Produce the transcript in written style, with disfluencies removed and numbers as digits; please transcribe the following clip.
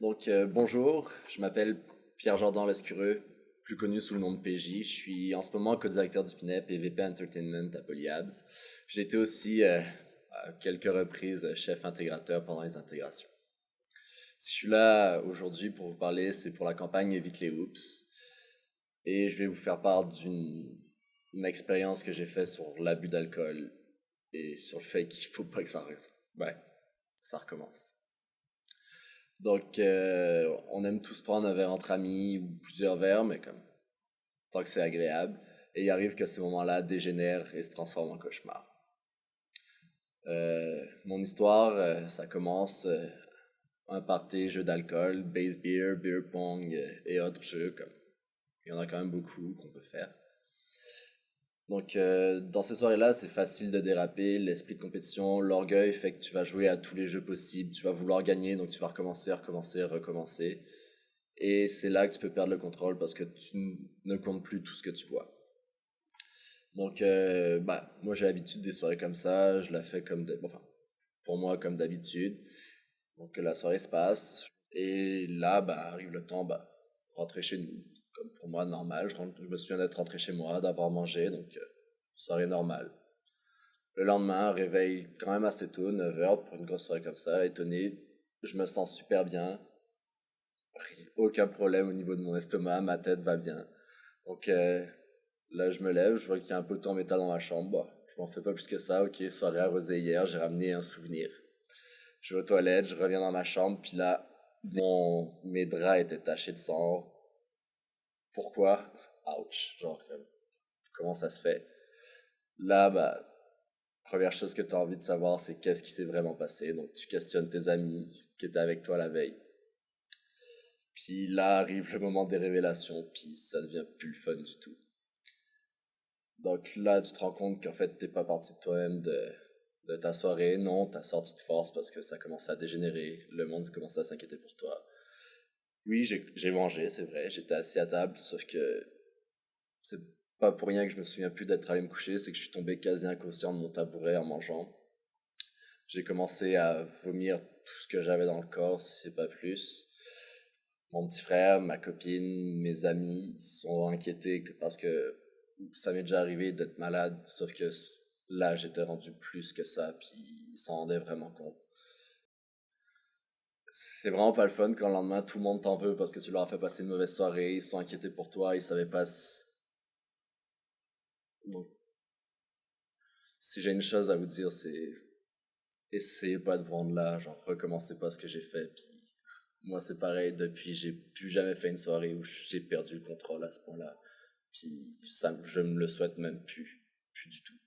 Bonjour, je m'appelle Pierre-Jordan Lescureux, plus connu sous le nom de PJ. Je suis en ce moment co-directeur du PNEP et VP Entertainment à Polyabs. J'ai été aussi à quelques reprises chef intégrateur pendant les intégrations. Si je suis là aujourd'hui pour vous parler, c'est pour la campagne Évite les Oops. Et je vais vous faire part d'une expérience que j'ai faite sur l'abus d'alcool et sur le fait qu'il faut pas que ça recommence. On aime tous prendre un verre entre amis ou plusieurs verres, mais comme tant que c'est agréable. Et il arrive que ces moments-là dégénèrent et se transforment en cauchemar. Mon histoire, ça commence un party, jeu d'alcool, base beer, beer pong et autres jeux. Comme il y en a quand même beaucoup qu'on peut faire. Dans ces soirées-là, c'est facile de déraper, l'esprit de compétition, l'orgueil fait que tu vas jouer à tous les jeux possibles, tu vas vouloir gagner, donc tu vas recommencer, recommencer, recommencer. Et c'est là que tu peux perdre le contrôle parce que tu ne comptes plus tout ce que tu vois. Moi j'ai l'habitude des soirées comme ça, je la fais pour moi comme d'habitude. Donc la soirée se passe et là, arrive le temps, rentrer chez nous. Comme pour moi, normal. Je me souviens d'être rentré chez moi, d'avoir mangé, soirée normale. Le lendemain, réveil quand même assez tôt, 9h pour une grosse soirée comme ça, étonné. Je me sens super bien, aucun problème au niveau de mon estomac, ma tête va bien. Donc euh, Là, je me lève, je vois qu'il y a un poteau en métal dans ma chambre. Bon, je m'en fais pas plus que ça. Ok, soirée arrosée hier, j'ai ramené un souvenir. Je vais aux toilettes, je reviens dans ma chambre, puis là, mes draps étaient tachés de sang. Pourquoi? Ouch. Comment ça se fait? Là, première chose que tu as envie de savoir, c'est qu'est-ce qui s'est vraiment passé. Donc, tu questionnes tes amis qui étaient avec toi la veille. Puis là arrive le moment des révélations, puis ça devient plus le fun du tout. Donc là, tu te rends compte qu'en fait, t'es pas parti de toi-même de ta soirée. Non, t'as sorti de force parce que ça commençait à dégénérer. Le monde commençait à s'inquiéter pour toi. Oui, j'ai mangé, c'est vrai. J'étais assis à table, sauf que c'est pas pour rien que je me souviens plus d'être allé me coucher. C'est que je suis tombé quasi inconscient de mon tabouret en mangeant. J'ai commencé à vomir tout ce que j'avais dans le corps, si c'est pas plus. Mon petit frère, ma copine, mes amis sont inquiétés parce que ça m'est déjà arrivé d'être malade, sauf que là, j'étais rendu plus que ça, puis ils s'en rendaient vraiment compte. C'est vraiment pas le fun quand le lendemain, tout le monde t'en veut parce que tu leur as fait passer une mauvaise soirée, ils sont inquiétés pour toi, ils savaient pas Donc, si j'ai une chose à vous dire, c'est essayez pas de vous rendre là, genre recommencez pas ce que j'ai fait, puis moi c'est pareil, depuis j'ai plus jamais fait une soirée où j'ai perdu le contrôle à ce point-là, puis ça, je me le souhaite même plus du tout.